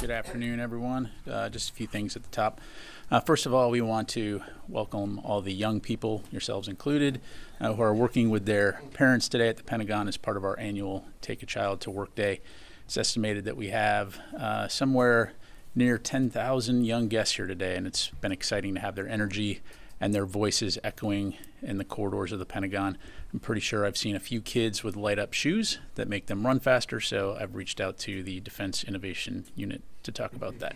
Good afternoon, everyone. Just a few things at the top. First of all, we want to welcome all the young people, yourselves included, who are working with their parents today at the Pentagon as part of our annual Take a Child to Work Day. It's estimated that we have somewhere near 10,000 young guests here today, and it's been exciting to have their energy and their voices echoing in the corridors of the Pentagon. I'm pretty sure I've seen a few kids with light-up shoes that make them run faster, so I've reached out to the Defense Innovation Unit to talk about that.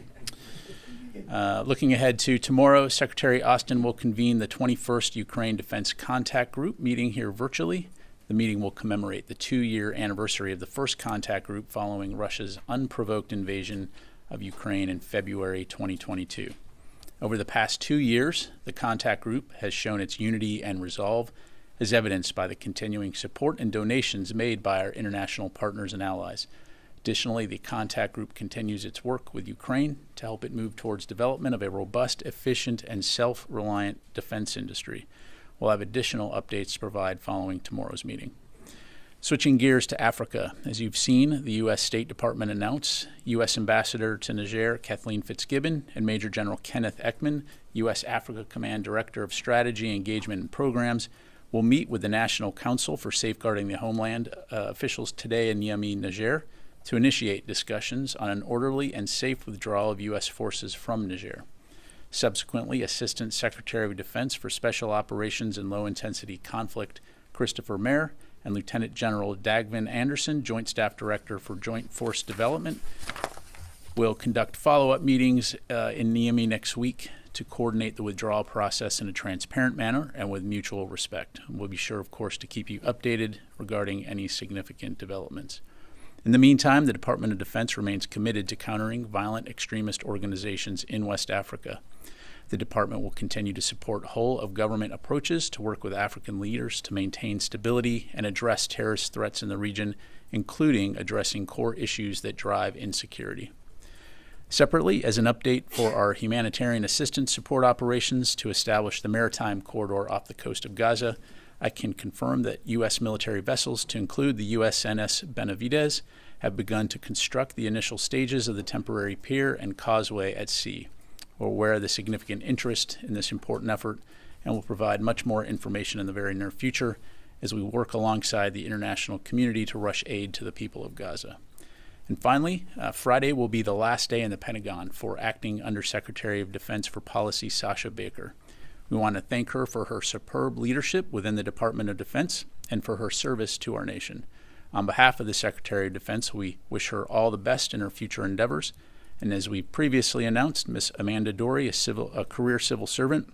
Looking ahead to tomorrow, Secretary Austin will convene the 21st Ukraine Defense Contact Group meeting here virtually. The meeting will commemorate the 2-year anniversary of the first contact group following Russia's unprovoked invasion of Ukraine in February 2022. Over the past 2 years, the contact group has shown its unity and resolve, as evidenced by the continuing support and donations made by our international partners and allies. Additionally, the contact group continues its work with Ukraine to help it move towards development of a robust, efficient, and self-reliant defense industry. We'll have additional updates to provide following tomorrow's meeting. Switching gears to Africa, as you've seen, the U.S. State Department announced U.S. Ambassador to Niger, Kathleen Fitzgibbon, and Major General Kenneth Ekman, U.S. Africa Command Director of Strategy, Engagement, and Programs, will meet with the National Council for Safeguarding the Homeland officials today in Niamey, Niger, to initiate discussions on an orderly and safe withdrawal of U.S. forces from Niger. Subsequently, Assistant Secretary of Defense for Special Operations and Low-Intensity Conflict, Christopher Mayer, and Lieutenant General Dagvin Anderson, Joint Staff Director for Joint Force Development, will conduct follow-up meetings in Niamey next week to coordinate the withdrawal process in a transparent manner and with mutual respect. We'll be sure, of course, to keep you updated regarding any significant developments. In the meantime, the Department of Defense remains committed to countering violent extremist organizations in West Africa. The department will continue to support whole-of-government approaches to work with African leaders to maintain stability and address terrorist threats in the region, including addressing core issues that drive insecurity. Separately, as an update for our humanitarian assistance support operations to establish the maritime corridor off the coast of Gaza, I can confirm that U.S. military vessels, to include the USNS Benavides, have begun to construct the initial stages of the temporary pier and causeway at sea. We're aware of the significant interest in this important effort and will provide much more information in the very near future as we work alongside the international community to rush aid to the people of Gaza. And finally, Friday will be the last day in the Pentagon for Acting Undersecretary of Defense for Policy Sasha Baker. We want to thank her for her superb leadership within the Department of Defense and for her service to our nation. On behalf of the Secretary of Defense, we wish her all the best in her future endeavors. And as we previously announced, Ms. Amanda Dory, a career civil servant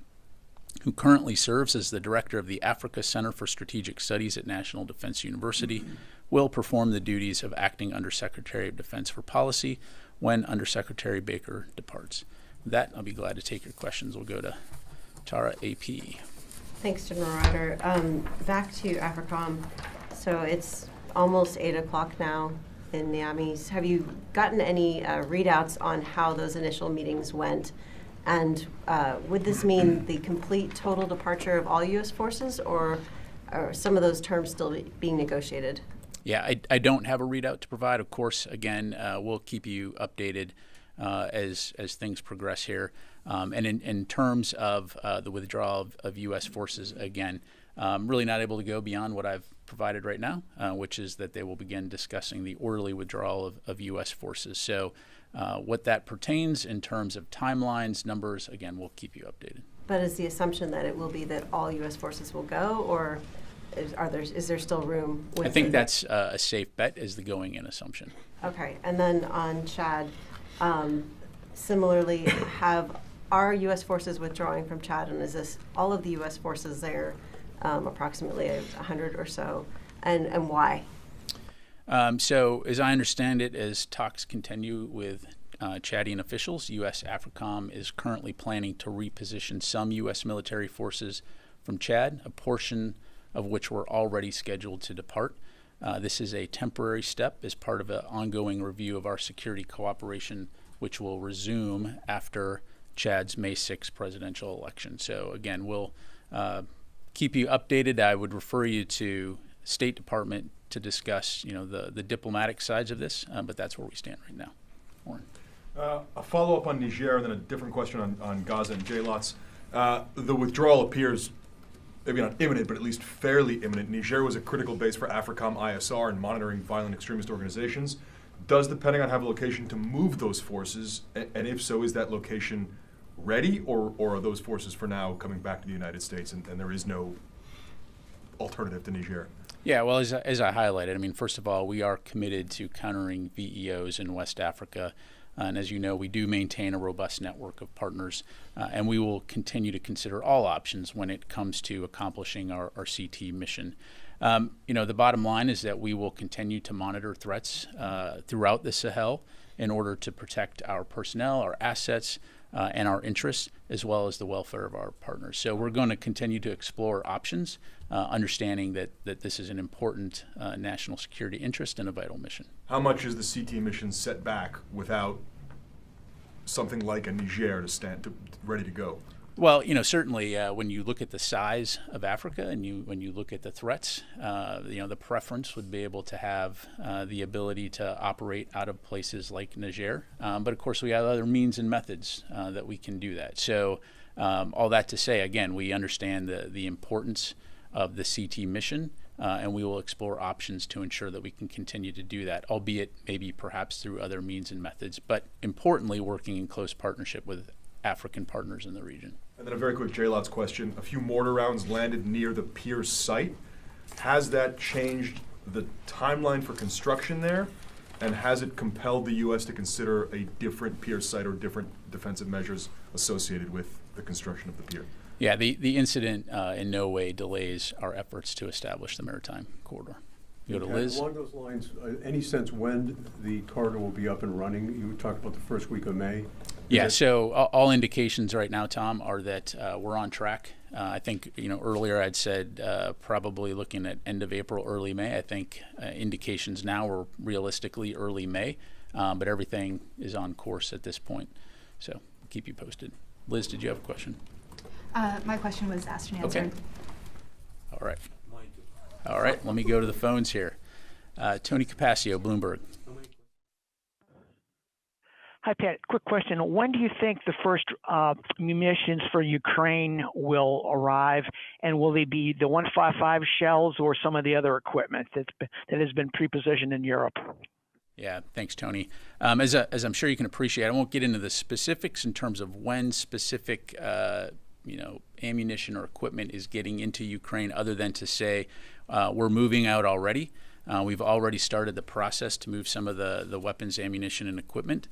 who currently serves as the director of the Africa Center for Strategic Studies at National Defense University, will perform the duties of Acting Undersecretary of Defense for Policy when Undersecretary Baker departs. With that, I'll be glad to take your questions. We'll go to Tara, AP. Thanks, General Ryder. Back to AFRICOM. So it's almost 8 o'clock now in Niamey. Have you gotten any readouts on how those initial meetings went? And would this mean the complete total departure of all U.S. forces, or are some of those terms still being negotiated? Yeah, I don't have a readout to provide. Of course, again, we'll keep you updated as things progress here. And in terms of the withdrawal of U.S. forces, again, really not able to go beyond what I've provided right now, which is that they will begin discussing the orderly withdrawal of U.S. forces. So what that pertains in terms of timelines, numbers, again, we'll keep you updated. But is the assumption that it will be that all U.S. forces will go, or is there still room? I think that's a safe bet as the going-in assumption. Okay. And then on Chad, similarly, are U.S. forces withdrawing from Chad, and is this all of the U.S. forces there, approximately 100 or so, and why? So as I understand it, as talks continue with Chadian officials, U.S. AFRICOM is currently planning to reposition some U.S. military forces from Chad, a portion of which were already scheduled to depart. This is a temporary step as part of an ongoing review of our security cooperation, which will resume after Chad's May 6th presidential election. So again, we'll keep you updated. I would refer you to State Department to discuss, the diplomatic sides of this, but that's where we stand right now. Warren. A follow-up on Niger and then a different question on Gaza and JLOTS. The withdrawal appears maybe not imminent, but at least fairly imminent. Niger was a critical base for AFRICOM ISR in monitoring violent extremist organizations. Does the Pentagon have a location to move those forces? And if so, is that location ready, or are those forces for now coming back to the United States and there is no alternative to Niger? Yeah, well, as I highlighted, I mean, first of all, we are committed to countering VEOs in West Africa. And as you know, we do maintain a robust network of partners, and we will continue to consider all options when it comes to accomplishing our CT mission. The bottom line is that we will continue to monitor threats throughout the Sahel in order to protect our personnel, our assets, and our interests, as well as the welfare of our partners. So we're going to continue to explore options, understanding that this is an important national security interest and a vital mission. How much is the CT mission set back without something like a Niger ready to go? Well, certainly when you look at the size of Africa and when you look at the threats, the preference would be able to have the ability to operate out of places like Niger. But of course, we have other means and methods that we can do that. So all that to say, again, we understand the importance of the CT mission, and we will explore options to ensure that we can continue to do that, albeit maybe perhaps through other means and methods, but importantly, working in close partnership with African partners in the region. And then a very quick JLOTS question. A few mortar rounds landed near the pier site. Has that changed the timeline for construction there? And has it compelled the U.S. to consider a different pier site or different defensive measures associated with the construction of the pier? Yeah, the incident in no way delays our efforts to establish the maritime corridor. You go to Liz. Along those lines, any sense when the corridor will be up and running? You talked about the first week of May. Yeah, so all indications right now, Tom, are that we're on track. I think, earlier I'd said probably looking at end of April, early May. I think indications now are realistically early May, but everything is on course at this point. So I'll keep you posted. Liz, did you have a question? My question was asked and answered. Okay. All right, let me go to the phones here. Tony Capaccio, Bloomberg. Hi, Pat. Quick question. When do you think the first munitions for Ukraine will arrive, and will they be the 155 shells or some of the other equipment that has been pre-positioned in Europe? Yeah, thanks, Tony. As I'm sure you can appreciate, I won't get into the specifics in terms of when specific ammunition or equipment is getting into Ukraine, other than to say we're moving out already. We've already started the process to move some of the weapons, ammunition, and equipment,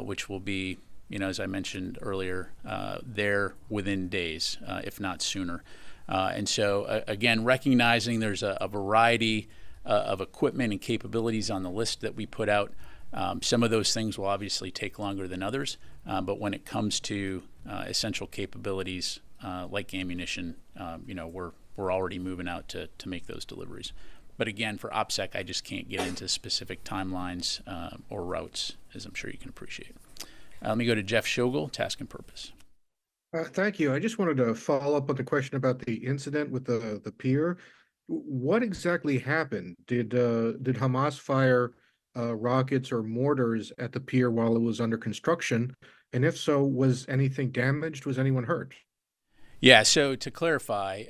which will be, as I mentioned earlier, there within days, if not sooner. And so, again, recognizing there's a variety of equipment and capabilities on the list that we put out. Some of those things will obviously take longer than others, but when it comes to essential capabilities like ammunition, we're already moving out to make those deliveries. But again, for OPSEC, I just can't get into specific timelines or routes, as I'm sure you can appreciate. Let me go to Jeff Schogel, Task and Purpose. Thank you. I just wanted to follow up on the question about the incident with the pier. What exactly happened? Did Hamas fire rockets or mortars at the pier while it was under construction? And if so, was anything damaged? Was anyone hurt? Yeah, so to clarify,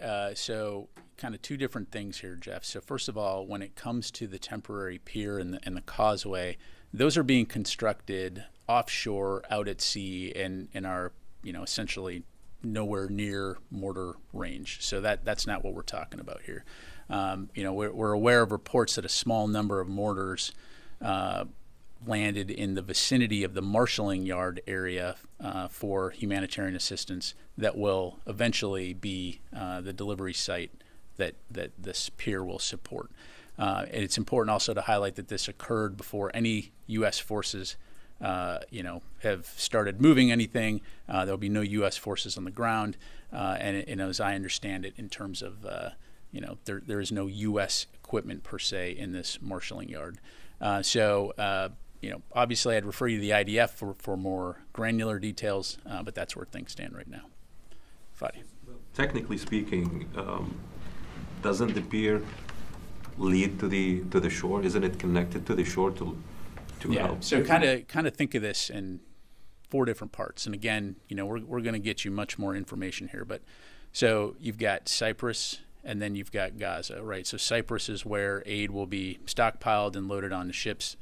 kind of two different things here, Jeff. So first of all, when it comes to the temporary pier and the causeway, those are being constructed offshore, out at sea, and are essentially nowhere near mortar range. So that's not what we're talking about here. We're aware of reports that a small number of mortars landed in the vicinity of the marshalling yard area for humanitarian assistance that will eventually be the delivery site that this pier will support. And it's important also to highlight that this occurred before any U.S. forces have started moving anything. There'll be no U.S. forces on the ground. And as I understand it, in terms of, there is no U.S. equipment per se in this marshalling yard. Obviously I'd refer you to the IDF for more granular details, but that's where things stand right now. Fadi. Technically speaking, doesn't the pier lead to the shore? Isn't it connected to the shore to to Yeah. help. So kind of think of this in four different parts. And again, we're going to get you much more information here. But so you've got Cyprus, and then you've got Gaza, right? So Cyprus is where aid will be stockpiled and loaded onto ships.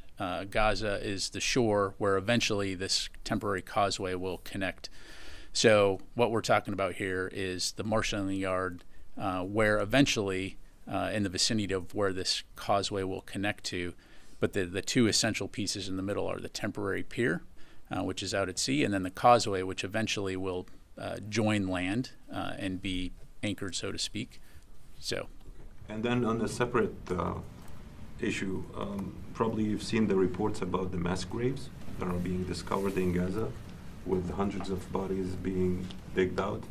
Gaza is the shore where eventually this temporary causeway will connect. So what we're talking about here is the marshalling yard, where eventually, in the vicinity of where this causeway will connect to, but the two essential pieces in the middle are the temporary pier, which is out at sea, and then the causeway, which eventually will join land and be anchored, so to speak. So, And then on a separate issue, probably you've seen the reports about the mass graves that are being discovered in Gaza, with hundreds of bodies being digged out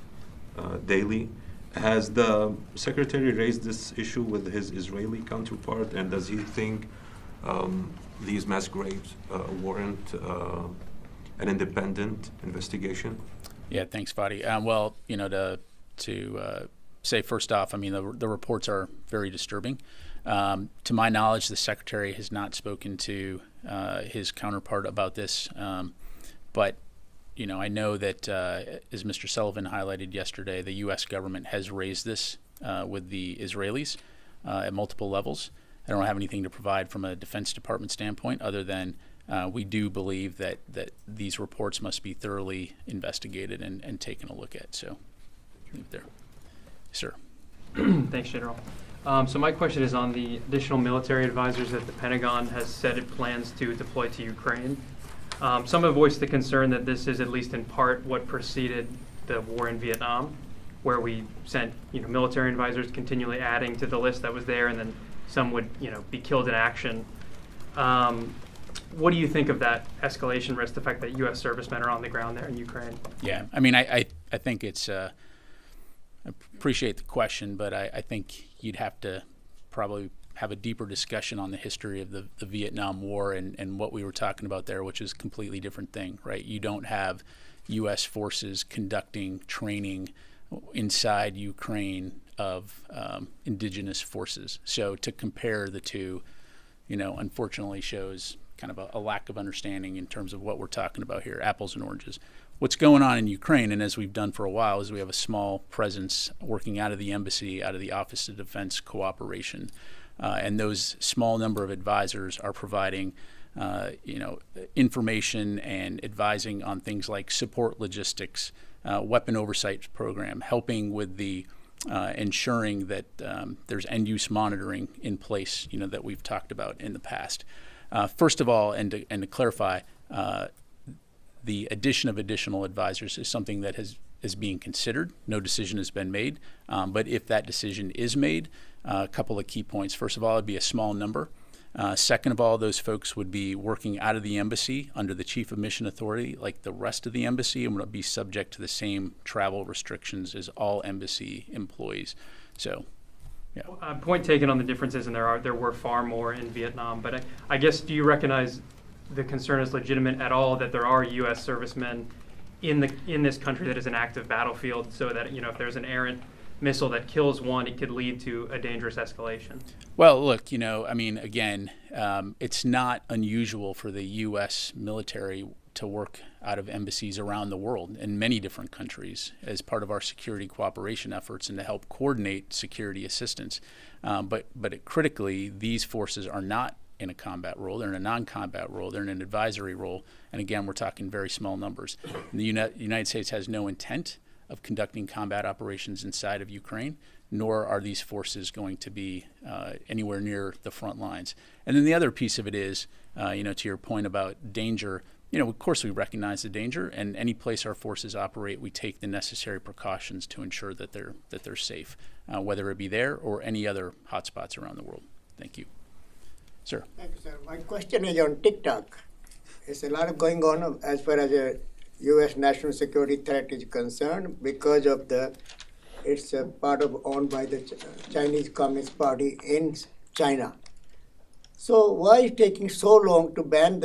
daily. Has the secretary raised this issue with his Israeli counterpart, and does he think these mass graves warrant an independent investigation? yeah, thanks, Fadi. Well, to say first off, I mean, the reports are very disturbing. To my knowledge, the secretary has not spoken to his counterpart about this, but I know that, as Mr. Sullivan highlighted yesterday, the U.S. government has raised this with the Israelis at multiple levels. I don't have anything to provide from a Defense Department standpoint other than we do believe that these reports must be thoroughly investigated and taken a look at. So, leave it there. Sir. Thanks, General. So my question is on the additional military advisors that the Pentagon has said it plans to deploy to Ukraine. Some have voiced the concern that this is at least in part what preceded the war in Vietnam, where we sent military advisors continually adding to the list that was there, and then some would be killed in action. What do you think of that escalation risk, the fact that U.S. servicemen are on the ground there in Ukraine? Yeah, I mean, I think it's I appreciate the question, but I think you'd have to probably have a deeper discussion on the history of the Vietnam War and what we were talking about there, which is a completely different thing, right? You don't have U.S. forces conducting training inside Ukraine of indigenous forces. So to compare the two, unfortunately shows kind of a lack of understanding in terms of what we're talking about here, apples and oranges. What's going on in Ukraine, and as we've done for a while, is we have a small presence working out of the embassy, out of the Office of Defense Cooperation. And those small number of advisors are providing, information and advising on things like support logistics, weapon oversight program, helping with the ensuring that there's end-use monitoring in place, that we've talked about in the past. First of all, and to clarify, the addition of additional advisors is something that is being considered. No decision has been made, but if that decision is made, a couple of key points. First of all, it'd be a small number. Second of all, those folks would be working out of the embassy under the Chief of Mission Authority like the rest of the embassy, and would be subject to the same travel restrictions as all embassy employees. So, yeah. Point taken on the differences, and there were far more in Vietnam, but I guess, do you recognize the concern is legitimate at all that there are U.S. servicemen in this country that is an active battlefield, so that if there's an errant missile that kills one, it could lead to a dangerous escalation? Well, look, I mean, again, it's not unusual for the U.S. military to work out of embassies around the world in many different countries as part of our security cooperation efforts and to help coordinate security assistance. But critically, these forces are not in a combat role. They're in a non-combat role. They're in an advisory role. And again, we're talking very small numbers. And the United States has no intent of conducting combat operations inside of Ukraine, nor are these forces going to be anywhere near the front lines. And then the other piece of it is, to your point about danger, of course we recognize the danger, and any place our forces operate, we take the necessary precautions to ensure that they're safe, whether it be there or any other hotspots around the world. Thank you. Sir. Thank you, sir. My question is on TikTok. There's a lot going on as far as a U.S. national security threat is concerned because of it's a part of owned by the Chinese Communist Party in China. So why is it taking so long to ban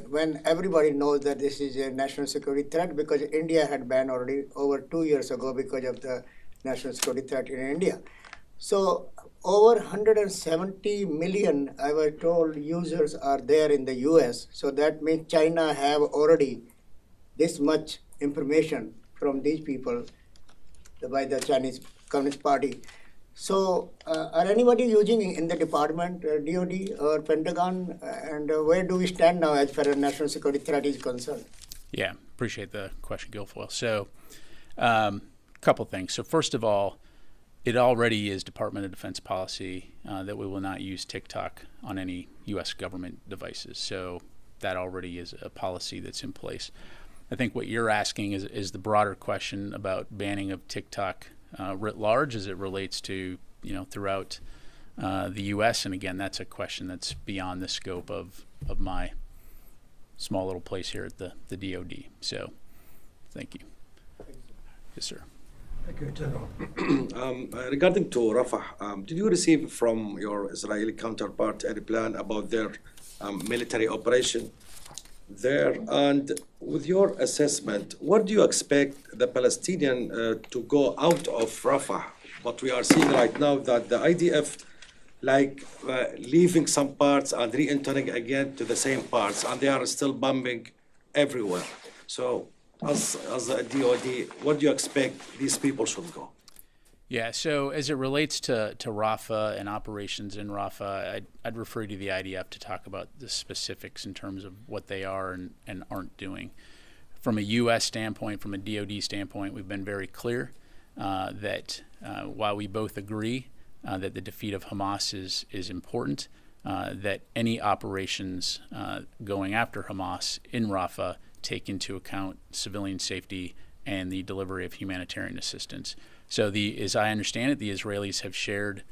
when everybody knows that this is a national security threat? Because India had banned already over 2 years ago because of the national security threat in India. So over 170 million, I was told, users are there in the US. So that means China have already this much information from these people by the Chinese Communist Party. So are anybody using in the department, DOD or Pentagon, and where do we stand now as far as national security threat is concerned? Yeah, appreciate the question, Guilfoyle. So couple things. So first of all, it already is Department of Defense policy that we will not use TikTok on any U.S. government devices. So that already is a policy that's in place. I think what you're asking is the broader question about banning of TikTok writ large as it relates to, throughout the U.S. And again, that's a question that's beyond the scope of my small little place here at the DOD. So thank you. Yes, sir. Thank you, General. Regarding to Rafah, did you receive from your Israeli counterpart any plan about their military operation there? And with your assessment, what do you expect the Palestinian to go out of Rafah? What we are seeing right now that the IDF leaving some parts and re-entering again to the same parts, and they are still bombing everywhere. So as a DOD, what do you expect these people should go? Yeah, so as it relates to Rafah and operations in Rafah, I'd refer you to the IDF to talk about the specifics in terms of what they are and aren't doing. From a U.S. standpoint, from a DOD standpoint, we've been very clear that while we both agree that the defeat of Hamas is important, that any operations going after Hamas in Rafah take into account civilian safety and the delivery of humanitarian assistance. So as I understand it, the Israelis have shared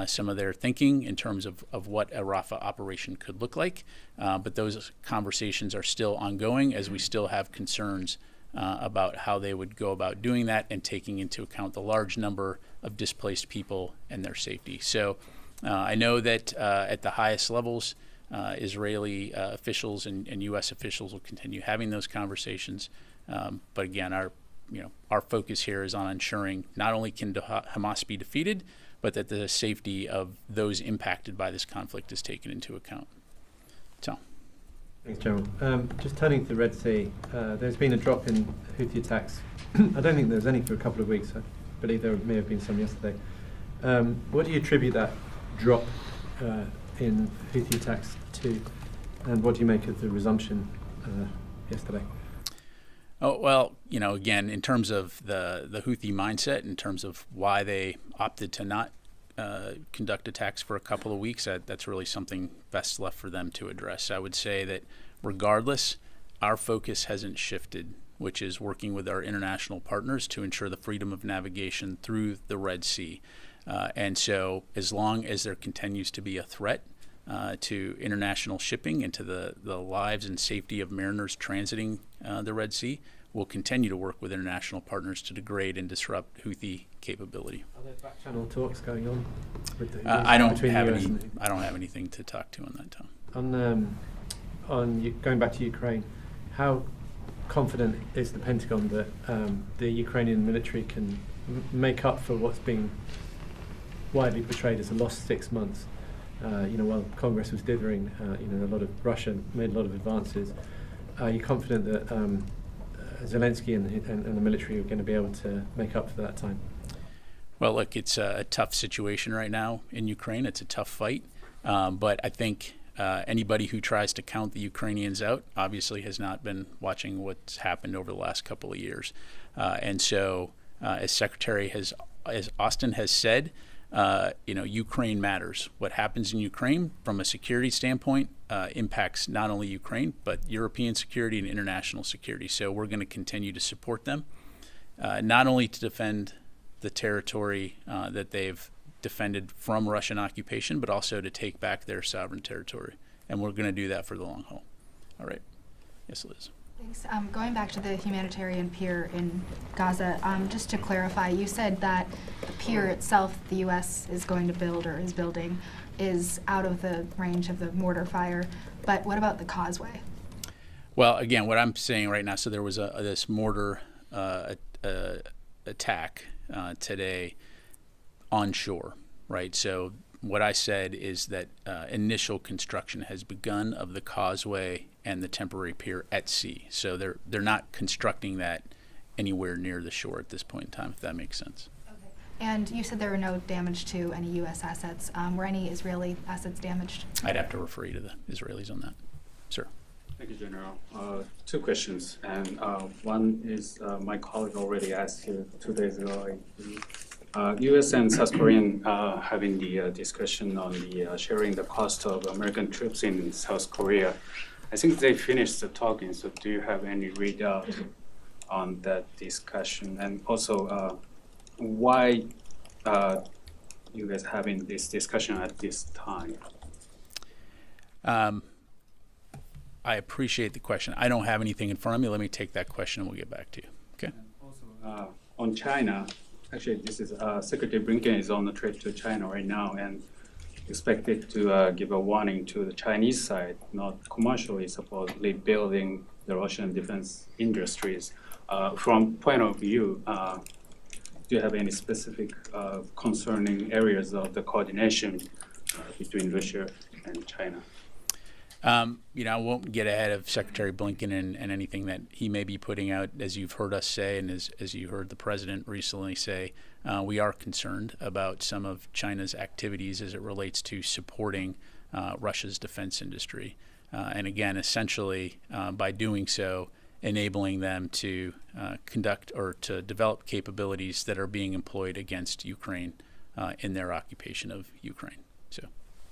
some of their thinking in terms of what a Rafah operation could look like, but those conversations are still ongoing as we still have concerns about how they would go about doing that and taking into account the large number of displaced people and their safety. So I know that at the highest levels, Israeli officials and U.S. officials will continue having those conversations. But again, our focus here is on ensuring not only can Hamas be defeated, but that the safety of those impacted by this conflict is taken into account. So. Thanks, General. Just turning to the Red Sea, there's been a drop in Houthi attacks. I don't think there was any for a couple of weeks. I believe there may have been some yesterday. What do you attribute that drop in Houthi attacks to, and what do you make of the resumption yesterday? Oh, well, again, in terms of the Houthi mindset, in terms of why they opted to not conduct attacks for a couple of weeks, that's really something best left for them to address. I would say that regardless, our focus hasn't shifted, which is working with our international partners to ensure the freedom of navigation through the Red Sea. And so as long as there continues to be a threat to international shipping and to the lives and safety of mariners transiting the Red Sea, we'll continue to work with international partners to degrade and disrupt Houthi capability. Are there back-channel talks going on? With the I don't have anything to talk to on that, Tom. Going back to Ukraine, how confident is the Pentagon that the Ukrainian military can make up for what's being widely portrayed as a lost 6 months? While Congress was dithering, Russia made a lot of advances. Are you confident that Zelensky and the military are going to be able to make up for that time? Well, look, it's a tough situation right now in Ukraine. It's a tough fight. But I think anybody who tries to count the Ukrainians out obviously has not been watching what's happened over the last couple of years. And so, as Austin has said, Ukraine matters. What happens in Ukraine from a security standpoint impacts not only Ukraine, but European security and international security. So we're going to continue to support them, not only to defend the territory that they've defended from Russian occupation, but also to take back their sovereign territory. And we're going to do that for the long haul. All right. Yes, Liz. Thanks. Going back to the humanitarian pier in Gaza, just to clarify, you said that the pier itself the U.S. is going to build or is building is out of the range of the mortar fire, but what about the causeway? Well, again, what I'm saying right now, so there was this mortar attack today onshore. right? So what I said is that initial construction has begun of the causeway and the temporary pier at sea. So they're not constructing that anywhere near the shore at this point in time, if that makes sense. Okay. And you said there were no damage to any U.S. assets. Were any Israeli assets damaged? I'd have to refer you to the Israelis on that. Sir. Thank you, General. Two questions, and one is my colleague already asked you 2 days ago. U.S. and South Korean having the discussion on the sharing the cost of American troops in South Korea. I think they finished the talking. So, do you have any readout on that discussion? And also, why you guys having this discussion at this time? I appreciate the question. I don't have anything in front of me. Let me take that question and we'll get back to you. Okay. And also, on China, actually, this is Secretary Blinken is on the trip to China right now and expected to give a warning to the Chinese side, not commercially, supposedly building the Russian defense industries. From point of view, do you have any specific concerning areas of the coordination between Russia and China? I won't get ahead of Secretary Blinken and anything that he may be putting out. As you've heard us say, and as you heard the president recently say, we are concerned about some of China's activities as it relates to supporting Russia's defense industry. And again, essentially, by doing so, enabling them to conduct or to develop capabilities that are being employed against Ukraine in their occupation of Ukraine. So.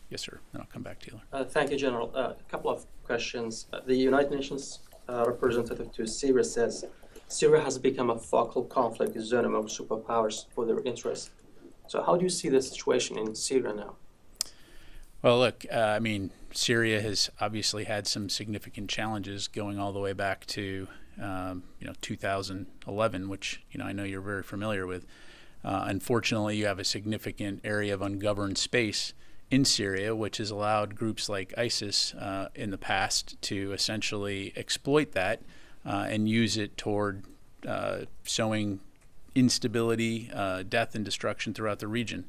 Yes, sir. And I'll come back to you. Thank you, General. A couple of questions. The United Nations representative to Syria says Syria has become a focal conflict zone among superpowers for their interests. So how do you see the situation in Syria now? Well, look, Syria has obviously had some significant challenges going all the way back to 2011, which I know you're very familiar with. Unfortunately, you have a significant area of ungoverned space in Syria, which has allowed groups like ISIS in the past to essentially exploit that and use it toward sowing instability, death, and destruction throughout the region.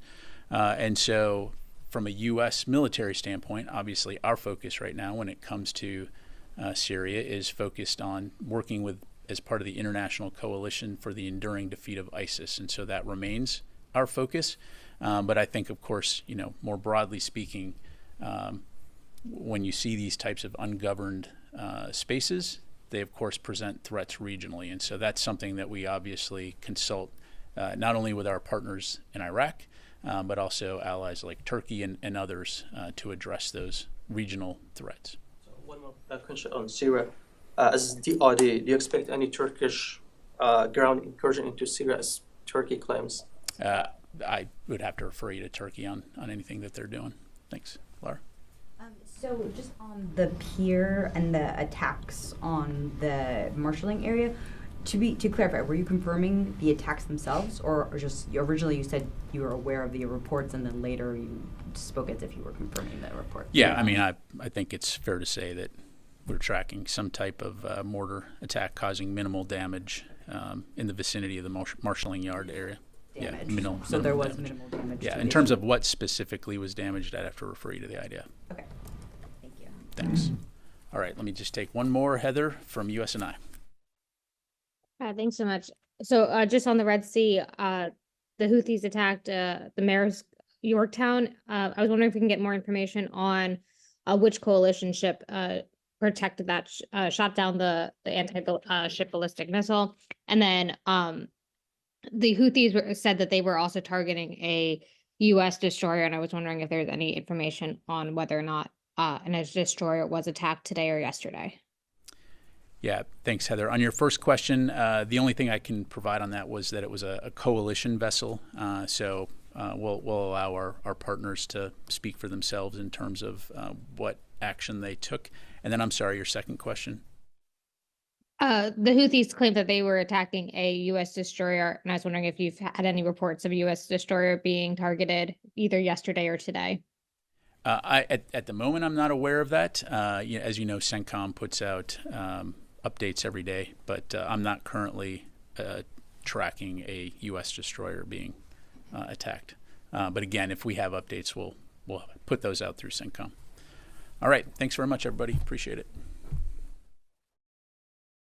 And so from a U.S. military standpoint, obviously our focus right now when it comes to Syria is focused on working with as part of the international coalition for the enduring defeat of ISIS. And so that remains our focus. But I think, of course, more broadly speaking, when you see these types of ungoverned spaces, they, of course, present threats regionally. And so that's something that we obviously consult not only with our partners in Iraq, but also allies like Turkey and others to address those regional threats. So one more question on Syria. As DoD, do you expect any Turkish ground incursion into Syria as Turkey claims? I would have to refer you to Turkey on anything that they're doing. Thanks. Laura? So just on the pier and the attacks on the marshalling area, to clarify, were you confirming the attacks themselves, or just originally you said you were aware of the reports and then later you spoke as if you were confirming that report? Yeah, I think it's fair to say that we're tracking some type of mortar attack causing minimal damage in the vicinity of the marshalling yard area. Damage. Yeah, minimal. So there was minimal damage. Yeah, in terms of what specifically was damaged, I'd have to refer you to the IDF. Okay. Thank you. Thanks. All right, let me just take one more, Heather, from USNI. Thanks so much. So just on the Red Sea, the Houthis attacked the mayor's Yorktown. I was wondering if we can get more information on which coalition ship protected that, shot down the anti-ship ballistic missile. And then the Houthis said that they were also targeting a U.S. destroyer, and I was wondering if there's any information on whether or not an destroyer was attacked today or yesterday. Yeah, thanks, Heather. On your first question, the only thing I can provide on that was that it was a coalition vessel. So we'll allow our partners to speak for themselves in terms of what action they took. And then I'm sorry, your second question? The Houthis claimed that they were attacking a U.S. destroyer, and I was wondering if you've had any reports of a U.S. destroyer being targeted either yesterday or today. At the moment, I'm not aware of that. As you know, CENTCOM puts out updates every day, but I'm not currently tracking a U.S. destroyer being attacked. But again, if we have updates, we'll put those out through CENTCOM. All right. Thanks very much, everybody. Appreciate it.